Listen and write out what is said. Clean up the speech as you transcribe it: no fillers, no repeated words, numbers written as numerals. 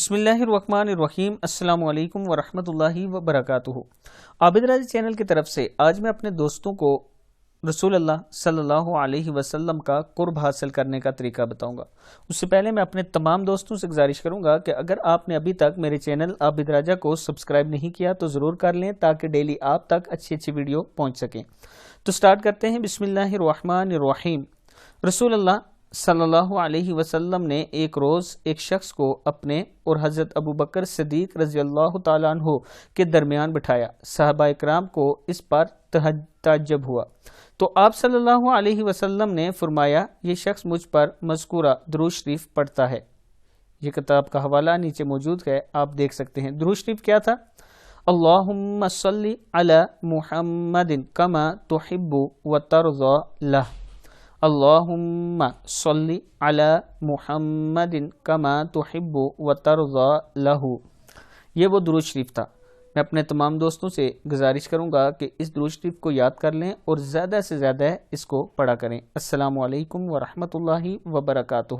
بسم اللہ الرحمن الرحیم۔ السلام علیکم ورحمۃ اللہ وبرکاتہ۔ عابد راضی چینل کی طرف سے آج میں اپنے دوستوں کو رسول اللہ صلی اللہ علیہ وسلم کا قرب حاصل کرنے کا طریقہ بتاؤں گا۔ اس سے پہلے میں اپنے تمام دوستوں سے گزارش کروں گا کہ اگر آپ نے ابھی تک میرے چینل عابد راجہ کو سبسکرائب نہیں کیا تو ضرور کر لیں تاکہ ڈیلی آپ تک اچھی ویڈیو پہنچ سکیں۔ تو سٹارٹ کرتے ہیں۔ بسم اللہ الرحمن الرحیم۔ رسول اللہ صلی اللہ علیہ وسلم نے ایک روز ایک شخص کو اپنے اور حضرت ابو بکر صدیق رضی اللہ تعالیٰ عنہ کے درمیان بٹھایا۔ صحابہ اکرام کو اس پر تعجب ہوا تو آپ صلی اللہ علیہ وسلم نے فرمایا، یہ شخص مجھ پر مذکورہ درود شریف پڑھتا ہے۔ یہ کتاب کا حوالہ نیچے موجود ہے، آپ دیکھ سکتے ہیں۔ درود شریف کیا تھا؟ اللہم صلی علی محمد کما تحب و ترضی لہ، اللہم صلی علی محمد کما تحب و ترضی لہ۔ یہ وہ درود شریف تھا۔ میں اپنے تمام دوستوں سے گزارش کروں گا کہ اس درود شریف کو یاد کر لیں اور زیادہ سے زیادہ اس کو پڑھا کریں۔ السلام علیکم ورحمۃ اللہ وبرکاتہ۔